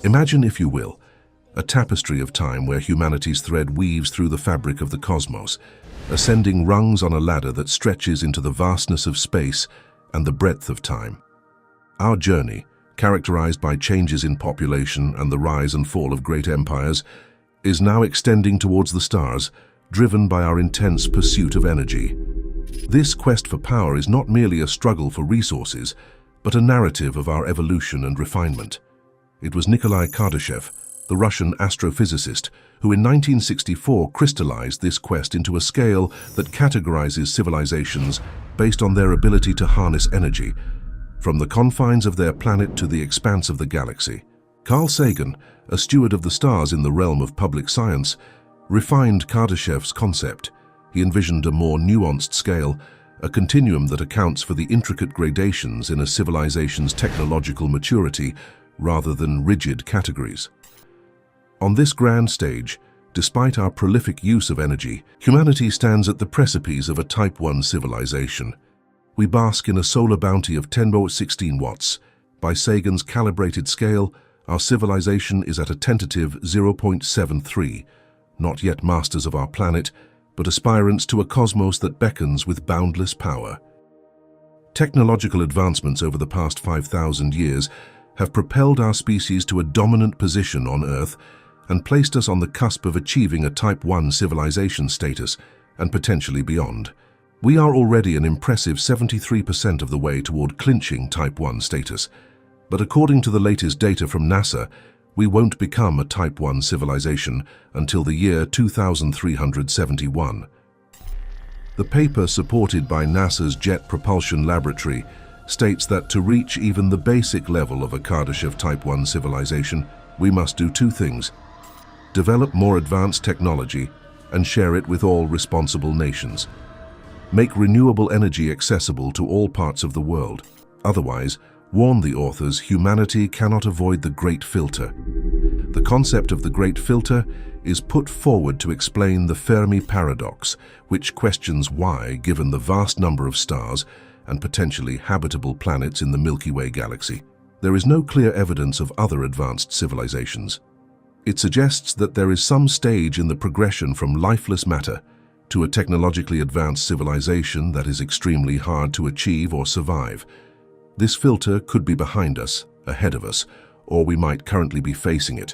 Imagine, if you will, a tapestry of time where humanity's thread weaves through the fabric of the cosmos, ascending rungs on a ladder that stretches into the vastness of space and the breadth of time. Our journey, characterized by changes in population and the rise and fall of great empires, is now extending towards the stars, driven by our intense pursuit of energy. This quest for power is not merely a struggle for resources, but a narrative of our evolution and refinement. It was Nikolai Kardashev, the Russian astrophysicist, who in 1964 crystallized this quest into a scale that categorizes civilizations based on their ability to harness energy, from the confines of their planet to the expanse of the galaxy. Carl Sagan, a steward of the stars in the realm of public science, refined Kardashev's concept. He envisioned a more nuanced scale, a continuum that accounts for the intricate gradations in a civilization's technological maturity rather than rigid categories. On this grand stage, despite our prolific use of energy, humanity stands at the precipice of a Type 1 civilization. We bask in a solar bounty of 10^16 watts. By Sagan's calibrated scale, our civilization is at a tentative 0.73, not yet masters of our planet, but aspirants to a cosmos that beckons with boundless power. Technological advancements over the past 5,000 years have propelled our species to a dominant position on Earth and placed us on the cusp of achieving a Type 1 civilization status and potentially beyond. We are already an impressive 73% of the way toward clinching Type 1 status, but according to the latest data from NASA, we won't become a Type 1 civilization until the year 2371. The paper, supported by NASA's Jet Propulsion Laboratory, states that to reach even the basic level of a Kardashev Type 1 civilization, we must do two things: develop more advanced technology and share it with all responsible nations. Make renewable energy accessible to all parts of the world. Otherwise, warn the authors, humanity cannot avoid the Great Filter. The concept of the Great Filter is put forward to explain the Fermi paradox, which questions why, given the vast number of stars and potentially habitable planets in the Milky Way galaxy, there is no clear evidence of other advanced civilizations. It suggests that there is some stage in the progression from lifeless matter to a technologically advanced civilization that is extremely hard to achieve or survive. This filter could be behind us, ahead of us, or we might currently be facing it.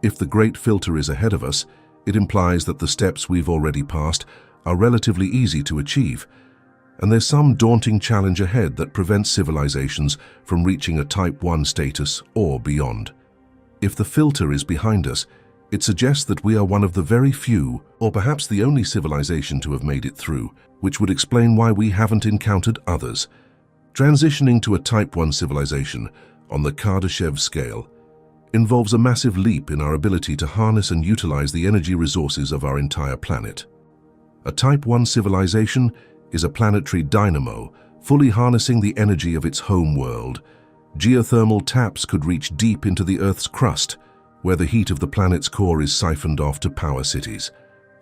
If the Great Filter is ahead of us, it implies that the steps we've already passed are relatively easy to achieve, and there's some daunting challenge ahead that prevents civilizations from reaching a Type 1 status or beyond. If the filter is behind us, it suggests that we are one of the very few, or perhaps the only civilization to have made it through, which would explain why we haven't encountered others. Transitioning to a Type 1 civilization on the Kardashev scale involves a massive leap in our ability to harness and utilize the energy resources of our entire planet. A Type 1 civilization is a planetary dynamo, fully harnessing the energy of its home world. Geothermal taps could reach deep into the Earth's crust, where the heat of the planet's core is siphoned off to power cities.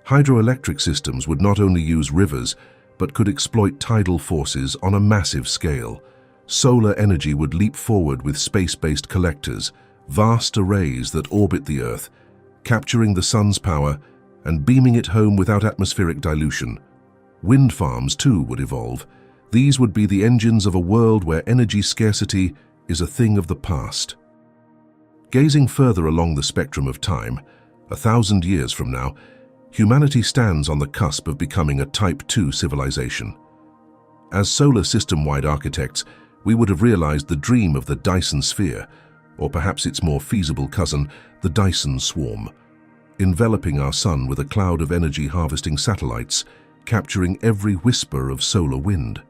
Hydroelectric systems would not only use rivers, but could exploit tidal forces on a massive scale. Solar energy would leap forward with space-based collectors, vast arrays that orbit the Earth, capturing the sun's power and beaming it home without atmospheric dilution. Wind farms, too, would evolve. These would be the engines of a world where energy scarcity is a thing of the past. Gazing further along the spectrum of time, 1,000 years from now, humanity stands on the cusp of becoming a Type 2 civilization. As solar system-wide architects, we would have realized the dream of the Dyson sphere, or perhaps its more feasible cousin, the Dyson swarm, enveloping our sun with a cloud of energy-harvesting satellites, capturing every whisper of solar wind.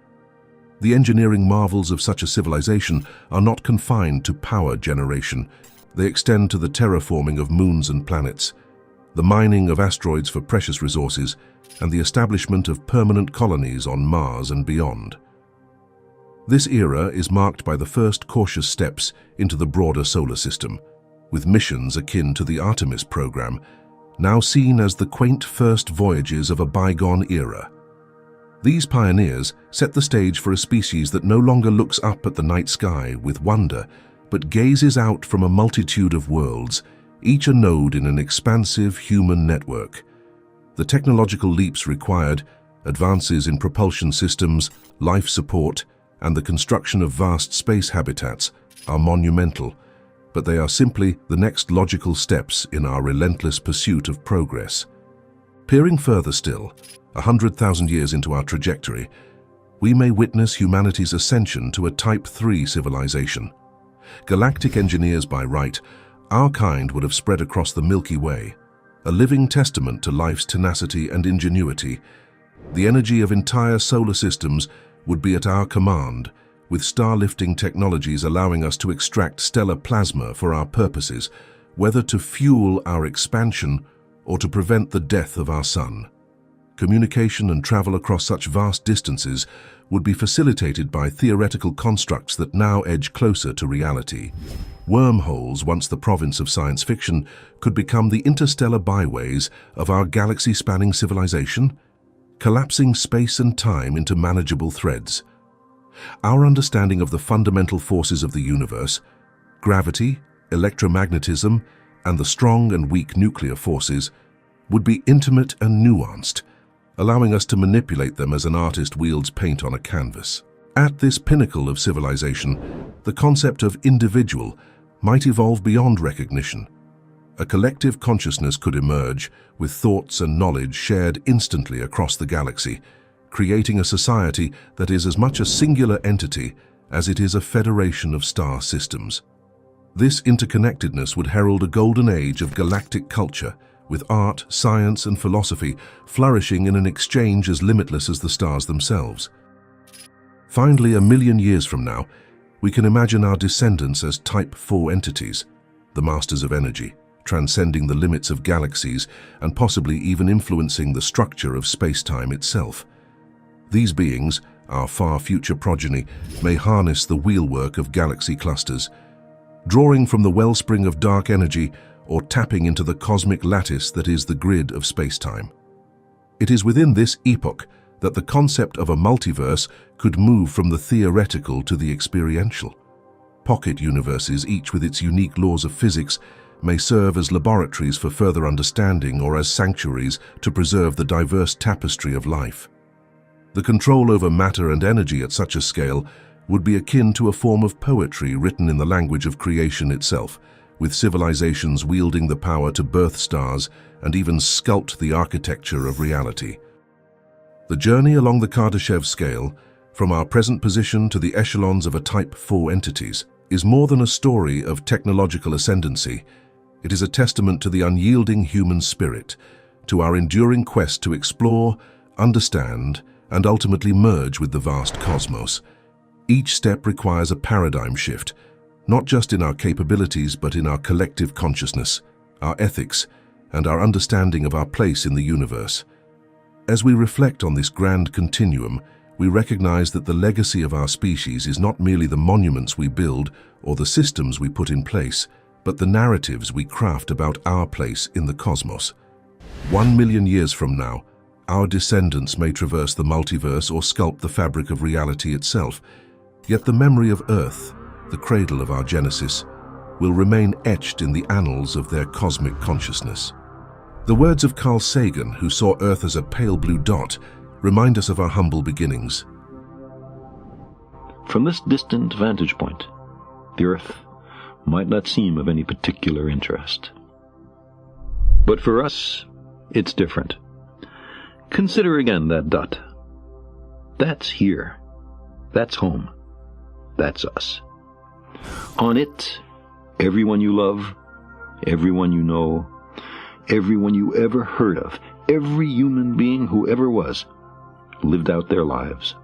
The engineering marvels of such a civilization are not confined to power generation. They extend to the terraforming of moons and planets, the mining of asteroids for precious resources, and the establishment of permanent colonies on Mars and beyond. This era is marked by the first cautious steps into the broader solar system, with missions akin to the Artemis program, now seen as the quaint first voyages of a bygone era. These pioneers set the stage for a species that no longer looks up at the night sky with wonder, but gazes out from a multitude of worlds, each a node in an expansive human network. The technological leaps required, advances in propulsion systems, life support, and the construction of vast space habitats are monumental, but they are simply the next logical steps in our relentless pursuit of progress. Peering further still, 100,000 years into our trajectory, we may witness humanity's ascension to a Type 3 civilization. Galactic engineers by right, our kind would have spread across the Milky Way, a living testament to life's tenacity and ingenuity. The energy of entire solar systems would be at our command, with star-lifting technologies allowing us to extract stellar plasma for our purposes, whether to fuel our expansion or to prevent the death of our sun. Communication and travel across such vast distances would be facilitated by theoretical constructs that now edge closer to reality. Wormholes, once the province of science fiction, could become the interstellar byways of our galaxy-spanning civilization, collapsing space and time into manageable threads. Our understanding of the fundamental forces of the universe, gravity, electromagnetism, and the strong and weak nuclear forces, would be intimate and nuanced, allowing us to manipulate them as an artist wields paint on a canvas. At this pinnacle of civilization, the concept of individual might evolve beyond recognition. A collective consciousness could emerge, with thoughts and knowledge shared instantly across the galaxy, creating a society that is as much a singular entity as it is a federation of star systems. This interconnectedness would herald a golden age of galactic culture, with art, science, and philosophy flourishing in an exchange as limitless as the stars themselves. Finally, 1,000,000 years from now, we can imagine our descendants as Type 4 entities, the masters of energy, transcending the limits of galaxies and possibly even influencing the structure of space-time itself. These beings, our far future progeny, may harness the wheelwork of galaxy clusters, drawing from the wellspring of dark energy or tapping into the cosmic lattice that is the grid of space-time. It is within this epoch that the concept of a multiverse could move from the theoretical to the experiential. Pocket universes, each with its unique laws of physics, may serve as laboratories for further understanding or as sanctuaries to preserve the diverse tapestry of life. The control over matter and energy at such a scale would be akin to a form of poetry written in the language of creation itself, with civilizations wielding the power to birth stars and even sculpt the architecture of reality. The journey along the Kardashev scale, from our present position to the echelons of a Type 4 entities, is more than a story of technological ascendancy. It is a testament to the unyielding human spirit, to our enduring quest to explore, understand, and ultimately merge with the vast cosmos. Each step requires a paradigm shift, not just in our capabilities but in our collective consciousness, our ethics, and our understanding of our place in the universe. As we reflect on this grand continuum, we recognize that the legacy of our species is not merely the monuments we build or the systems we put in place, but the narratives we craft about our place in the cosmos. 1,000,000 years from now, our descendants may traverse the multiverse or sculpt the fabric of reality itself, yet the memory of Earth, the cradle of our genesis, will remain etched in the annals of their cosmic consciousness. The words of Carl Sagan, who saw Earth as a pale blue dot, remind us of our humble beginnings. From this distant vantage point, the Earth might not seem of any particular interest. But for us, it's different. Consider again that dot. That's here. That's home. That's us. On it, everyone you love, everyone you know, everyone you ever heard of, every human being who ever was, lived out their lives.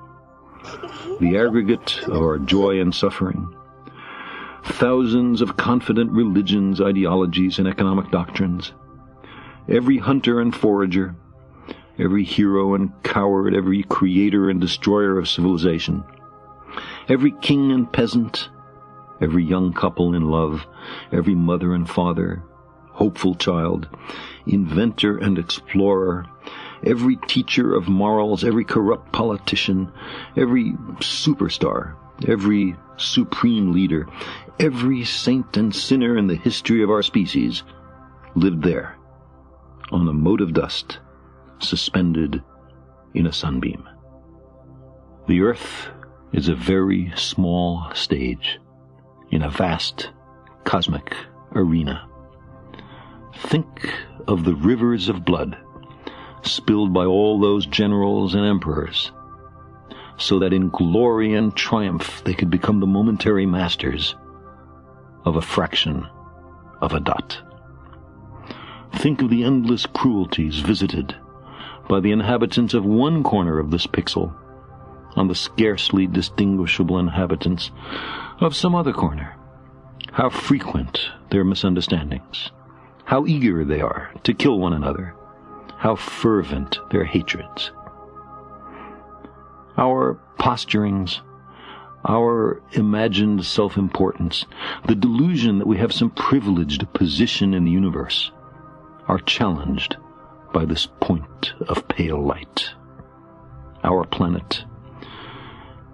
The aggregate of our joy and suffering, thousands of confident religions, ideologies, and economic doctrines, every hunter and forager, every hero and coward, every creator and destroyer of civilization, every king and peasant, every young couple in love, every mother and father, hopeful child, inventor and explorer, every teacher of morals, every corrupt politician, every superstar, every supreme leader, every saint and sinner in the history of our species lived there, on a mote of dust, suspended in a sunbeam. The Earth is a very small stage in a vast cosmic arena. Think of the rivers of blood spilled by all those generals and emperors, so that in glory and triumph they could become the momentary masters of a fraction of a dot. Think of the endless cruelties visited by the inhabitants of one corner of this pixel on the scarcely distinguishable inhabitants of some other corner. How frequent their misunderstandings, how eager they are to kill one another, how fervent their hatreds. Our posturings, our imagined self-importance, the delusion that we have some privileged position in the universe, are challenged by this point of pale light. Our planet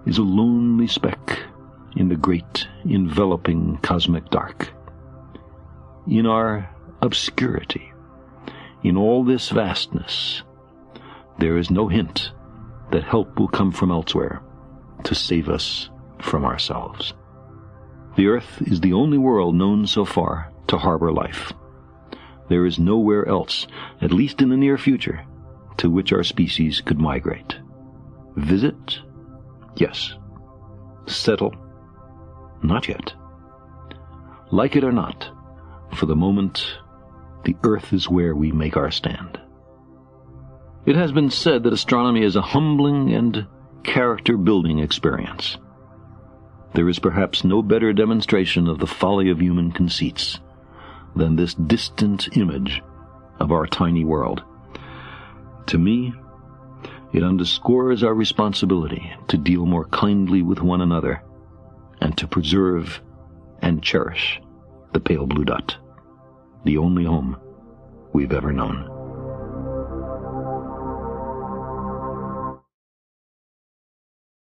is a lonely speck in the great enveloping cosmic dark. In our obscurity, in all this vastness, there is no hint that help will come from elsewhere to save us from ourselves. The Earth is the only world known so far to harbor life. There is nowhere else, at least in the near future, to which our species could migrate. Visit? Yes. Settle? Not yet. Like it or not, for the moment, the Earth is where we make our stand. It has been said that astronomy is a humbling and character-building experience. There is perhaps no better demonstration of the folly of human conceits than this distant image of our tiny world. To me, it underscores our responsibility to deal more kindly with one another and to preserve and cherish the pale blue dot, the only home we've ever known.